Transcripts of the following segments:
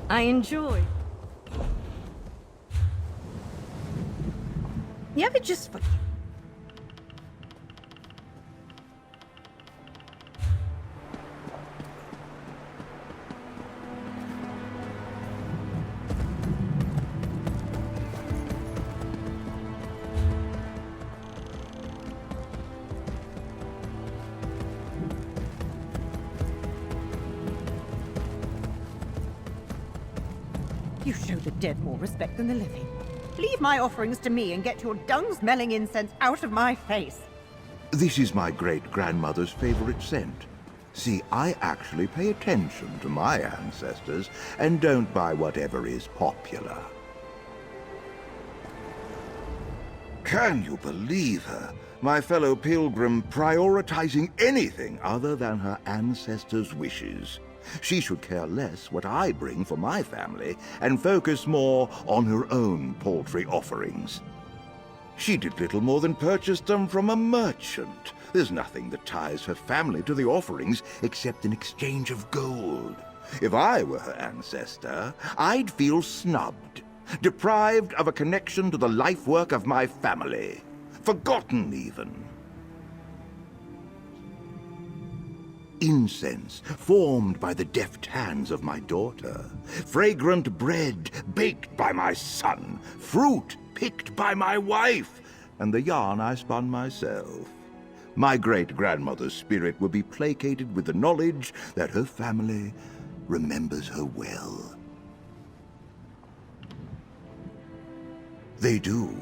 I enjoy. You ever just forget? You show the dead more respect than the living. Leave my offerings to me and get your dung-smelling incense out of my face. This is my great-grandmother's favorite scent. See, I actually pay attention to my ancestors and don't buy whatever is popular. Can you believe her? My fellow pilgrim prioritizing anything other than her ancestors' wishes. She should care less what I bring for my family and focus more on her own paltry offerings. She did little more than purchase them from a merchant. There's nothing that ties her family to the offerings except an exchange of gold. If I were her ancestor, I'd feel snubbed, deprived of a connection to the life work of my family. Forgotten, even. Incense formed by the deft hands of my daughter, fragrant bread baked by my son, fruit picked by my wife, and the yarn I spun myself. My great-grandmother's spirit will be placated with the knowledge that her family remembers her well. They do.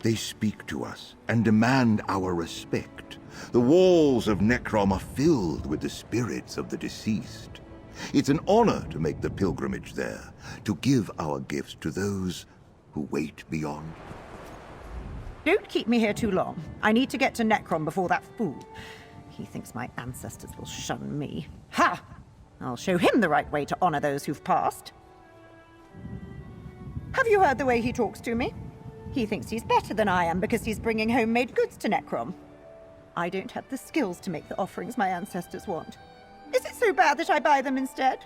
They speak to us and demand our respect. The walls of Necrom are filled with the spirits of the deceased. It's an honor to make the pilgrimage there, to give our gifts to those who wait beyond. Don't keep me here too long. I need to get to Necrom before that fool. He thinks my ancestors will shun me. Ha! I'll show him the right way to honor those who've passed. Have you heard the way he talks to me? He thinks he's better than I am because he's bringing homemade goods to Necrom. I don't have the skills to make the offerings my ancestors want. Is it so bad that I buy them instead?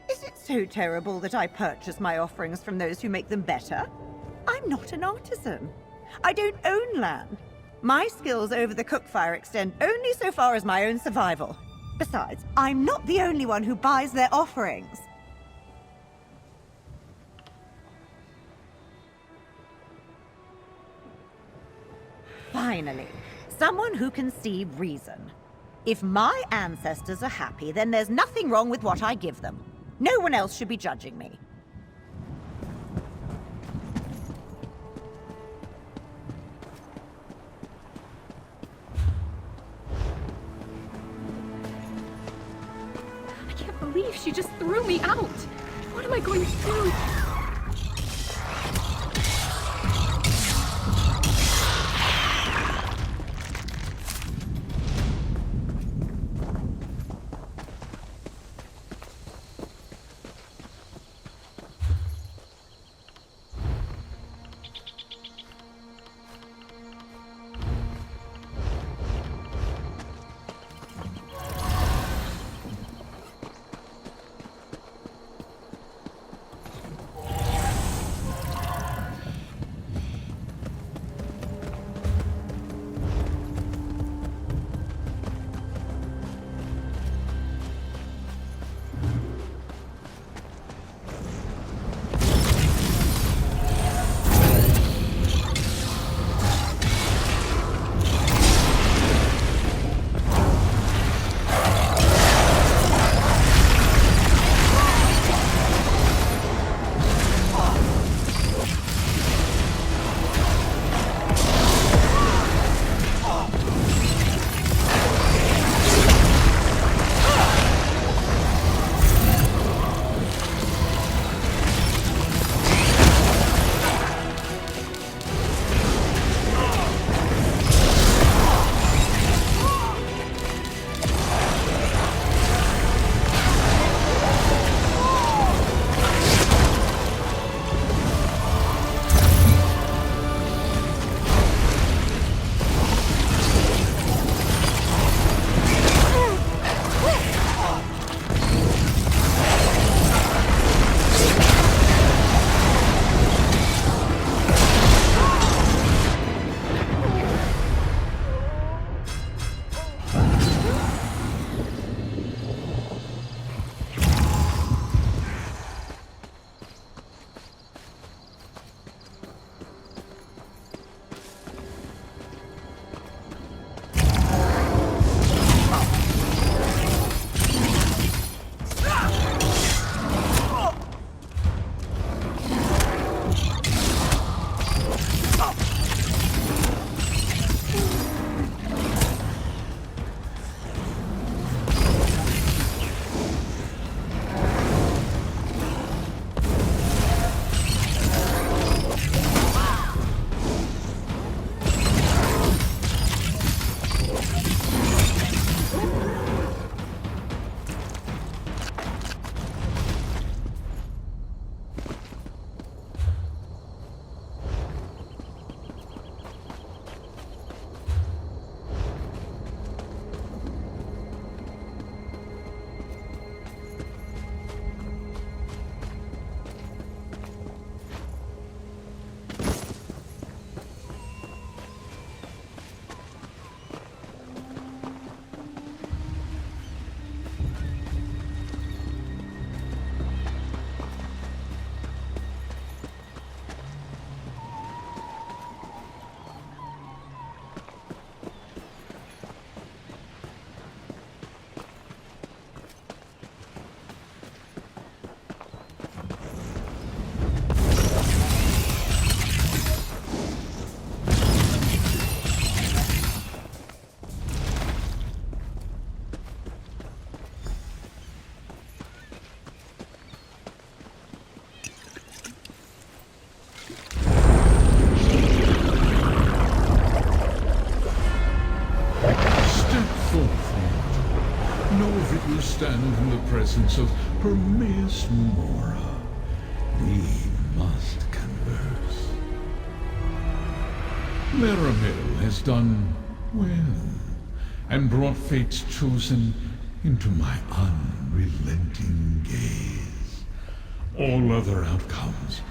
Is it so terrible that I purchase my offerings from those who make them better? I'm not an artisan. I don't own land. My skills over the cookfire extend only so far as my own survival. Besides, I'm not the only one who buys their offerings. Finally, someone who can see reason. If my ancestors are happy, then there's nothing wrong with what I give them. No one else should be judging me. I can't believe she just threw me out. What am I going to do? to stand in the presence of Hermaous Mora. We must converse. Hermaous has done well, and brought fate's chosen into my unrelenting gaze. All other outcomes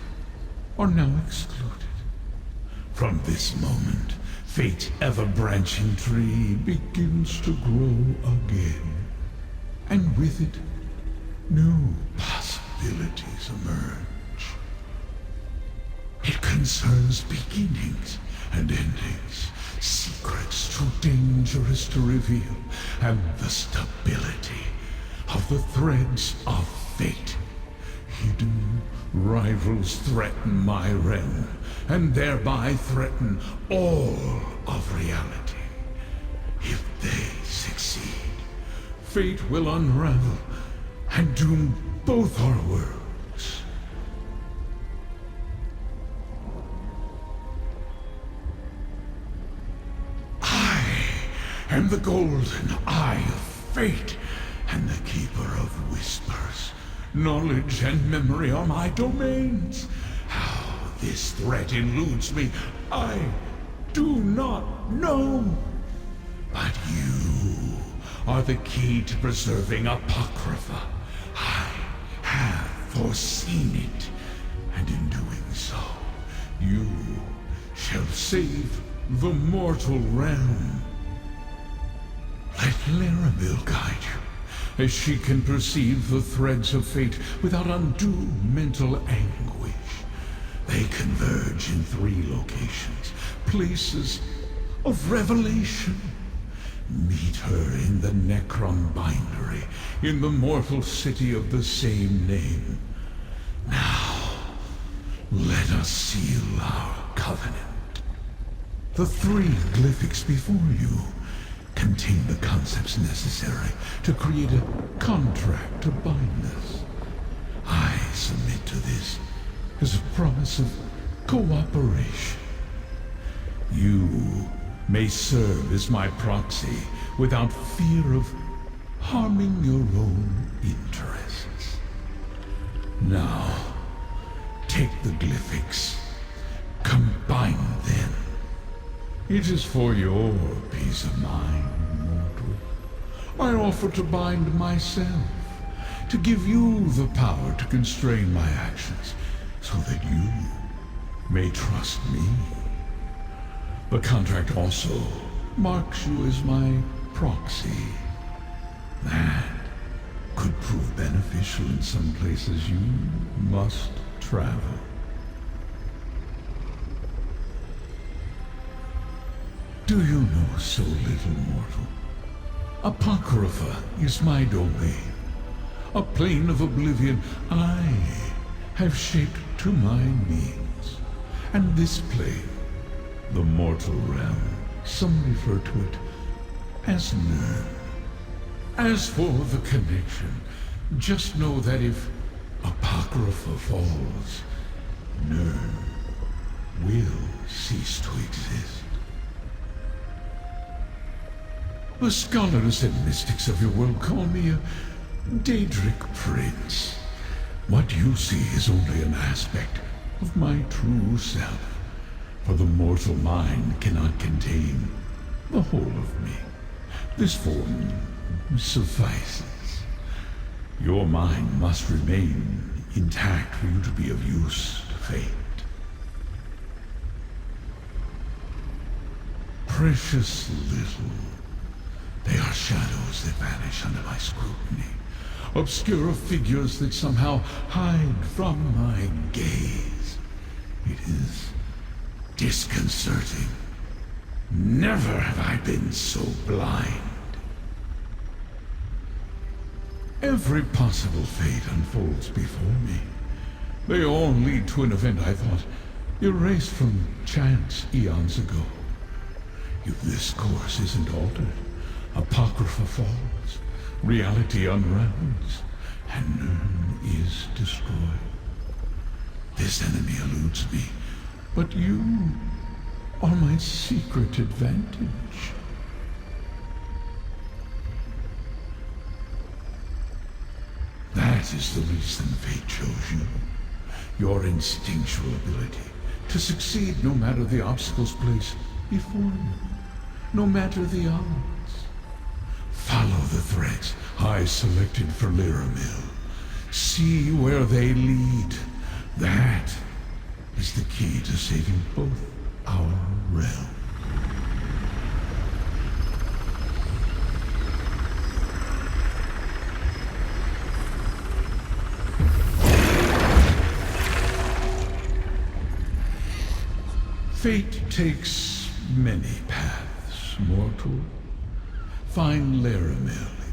are now excluded. From this moment, fate's ever-branching tree begins to grow again, and with it, new possibilities emerge. It concerns beginnings and endings, secrets too dangerous to reveal, and the stability of the threads of fate. Hidden rivals threaten my realm, and thereby threaten all of reality. If they succeed, fate will unravel and doom both our worlds. I am the golden eye of fate, and the keeper of whispers. Knowledge and memory are my domains. How this threat eludes me, I do not know. But you are the key to preserving Apocrypha. I have foreseen it, and in doing so, you shall save the mortal realm. Let Larabil guide you, as she can perceive the threads of fate without undue mental anguish. They converge in 3 locations, places of revelation. Meet her in the Necron Bindery, in the mortal city of the same name. Now, let us seal our covenant. The 3 glyphics before you contain the concepts necessary to create a contract to bind us. I submit to this as a promise of cooperation. You may serve as my proxy without fear of harming your own interests. Now, take the glyphics, combine them. It is for your peace of mind, mortal. I offer to bind myself, to give you the power to constrain my actions, so that you may trust me. The contract also marks you as my proxy. That could prove beneficial in some places you must travel. Do you know so little, mortal? Apocrypha is my domain, a plane of oblivion I have shaped to my means. And this plane, the mortal realm, some refer to it as Nirn. As for the connection, just know that if Apocrypha falls, Nirn will cease to exist. The scholars and mystics of your world call me a Daedric prince. What you see is only an aspect of my true self, for the mortal mind cannot contain the whole of me. This form suffices. Your mind must remain intact for you to be of use to fate. Precious little. They are shadows that vanish under my scrutiny, obscure figures that somehow hide from my gaze. It is disconcerting. Never have I been so blind. Every possible fate unfolds before me. They all lead to an event I thought erased from chance eons ago. If this course isn't altered, Apocrypha falls, reality unravels, and Nirn is destroyed. This enemy eludes me, but you are my secret advantage. That is the reason fate chose you. Your instinctual ability to succeed no matter the obstacles placed before you, no matter the odds. Follow the threads I selected for Lyramil. See where they lead. That is the key to saving both our realms. Fate takes many paths, mortal. Find Lyramil